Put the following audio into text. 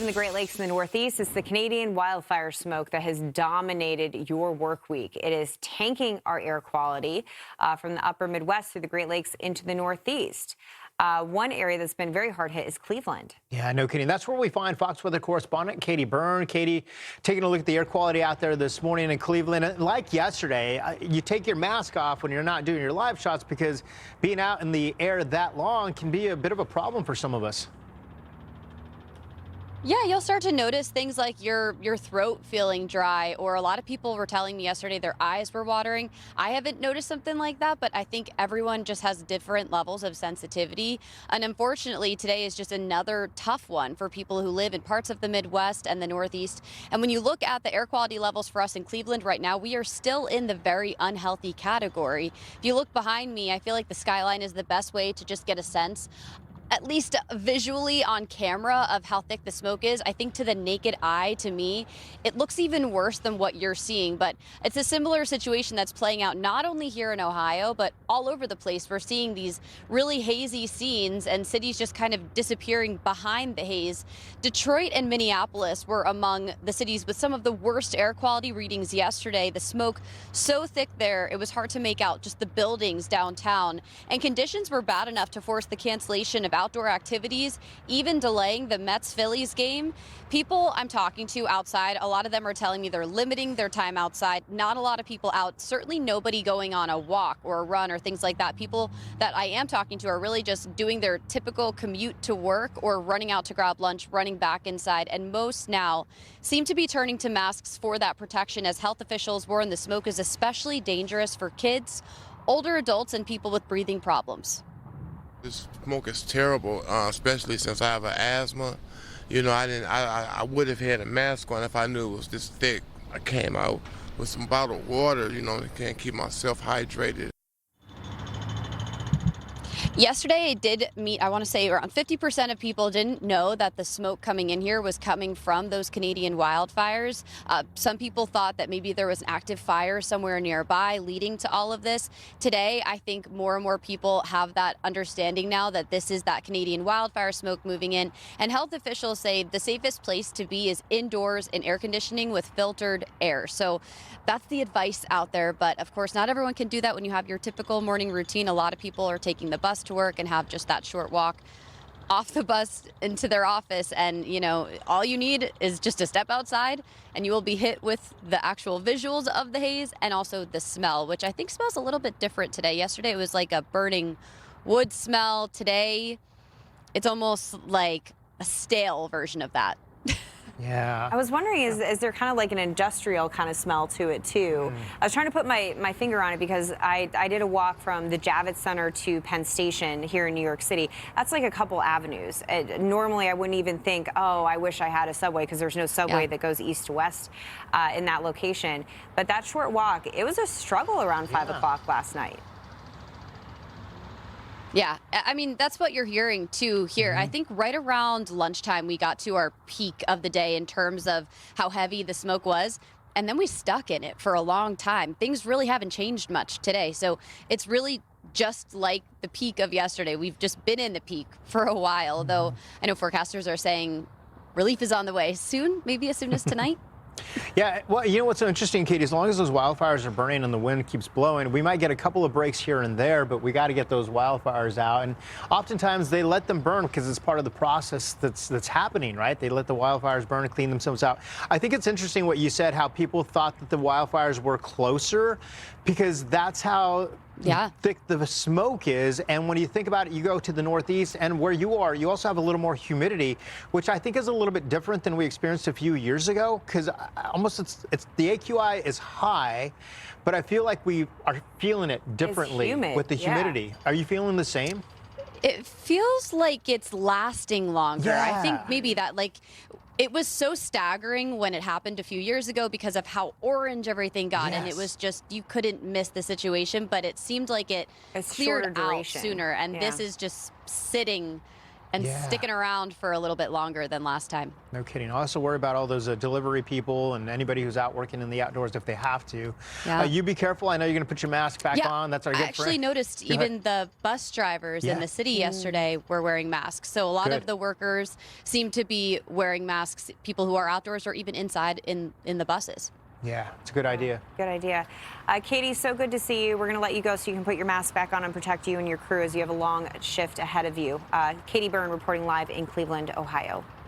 in the Great Lakes in the Northeast, it's the Canadian wildfire smoke that has dominated your work week. It is tanking our air quality from the upper Midwest through the Great Lakes into the Northeast. One area that's been very hard hit is Cleveland. Yeah, no kidding. That's where we find Fox Weather Correspondent Katie Byrne. Katie, taking a look at the air quality out there this morning in Cleveland. And like yesterday, you take your mask off when you're not doing your live shots because being out in the air that long can be a bit of a problem for some of us. Yeah, you'll start to notice things like your throat feeling dry, or a lot of people were telling me yesterday their eyes were watering. I haven't noticed something like that, but I think everyone just has different levels of sensitivity. And unfortunately, today is just another tough one for people who live in parts of the Midwest and the Northeast. And when you look at the air quality levels for us in Cleveland right now, we are still in the very unhealthy category. If you look behind me, I feel like the skyline is the best way to just get a sense, at least visually on camera, of how thick the smoke is. I think to the naked eye, to me, it looks even worse than what you're seeing. But it's a similar situation that's playing out not only here in Ohio, but all over the place. We're seeing these really hazy scenes and cities just kind of disappearing behind the haze. Detroit and Minneapolis were among the cities with some of the worst air quality readings yesterday. The smoke so thick there, it was hard to make out just the buildings downtown. And conditions were bad enough to force the cancellation of outdoor activities, even delaying the Mets-Phillies game. People I'm talking to outside, a lot of them are telling me they're limiting their time outside. Not a lot of people out, certainly nobody going on a walk or a run or things like that. People that I am talking to are really just doing their typical commute to work or running out to grab lunch, running back inside. And most now seem to be turning to masks for that protection, as health officials warn the smoke is especially dangerous for kids, older adults, and people with breathing problems. This smoke is terrible, especially since I have asthma. You know, I would have had a mask on if I knew it was this thick. I came out with some bottled water, you know, can't keep myself hydrated. Yesterday, it did meet, I want to say around 50% of people didn't know that the smoke coming in here was coming from those Canadian wildfires. Some people thought that maybe there was an active fire somewhere nearby leading to all of this. Today, I think more and more people have that understanding now that this is that Canadian wildfire smoke moving in. And health officials say the safest place to be is indoors in air conditioning with filtered air. So that's the advice out there. But of course, not everyone can do that when you have your typical morning routine. A lot of people are taking the bus to work and have just that short walk off the bus into their office, and you know, all you need is just to step outside and you will be hit with the actual visuals of the haze and also the smell, which I think smells a little bit different today. Yesterday it was like a burning wood smell. Today it's almost like a stale version of that. Yeah. I was wondering, is there kind of like an industrial kind of smell to it too? I was trying to put my finger on it because I did a walk from the Javits Center to Penn Station here in New York City. That's like a couple avenues. Normally I wouldn't even think, oh, I wish I had a subway, because there's no subway that goes east to west in that location. But that short walk, it was a struggle around 5 o'clock last night. Yeah, I mean, that's what you're hearing too here. I think right around lunchtime, we got to our peak of the day in terms of how heavy the smoke was. And then we stuck in it for a long time. Things really haven't changed much today. So it's really just like the peak of yesterday. We've just been in the peak for a while, though I know forecasters are saying relief is on the way soon, maybe as soon as tonight. Yeah, well, you know what's so interesting, Katie? As long as those wildfires are burning and the wind keeps blowing, we might get a couple of breaks here and there, but we got to get those wildfires out. And oftentimes they let them burn because it's part of the process that's happening, right? They let the wildfires burn and clean themselves out. I think it's interesting what you said, how people thought that the wildfires were closer, because that's how thick the smoke is. And when you think about it, you go to the Northeast, and where you are, you also have a little more humidity, which I think is a little bit different than we experienced a few years ago, because almost it's the AQI is high, but I feel like we are feeling it differently with the humidity. Are you feeling the same? It feels like it's lasting longer. I think maybe that, like, it was so staggering when it happened a few years ago because of how orange everything got, and it was just, you couldn't miss the situation, but it seemed like it's cleared out sooner, and this is just sitting and Yeah. sticking around for a little bit longer than last time. No kidding. I also worry about all those delivery people and anybody who's out working in the outdoors if they have to. Yeah. You be careful. I know you're going to put your mask back on. That's our good I actually noticed Go ahead. even the bus drivers Yeah. in the city yesterday were wearing masks. So a lot Good. of the workers seem to be wearing masks, people who are outdoors or even inside in the buses. Yeah, it's a good idea. Good idea. Katie, so good to see you. We're going to let you go so you can put your mask back on and protect you and your crew as you have a long shift ahead of you. Katie Byrne reporting live in Cleveland, Ohio.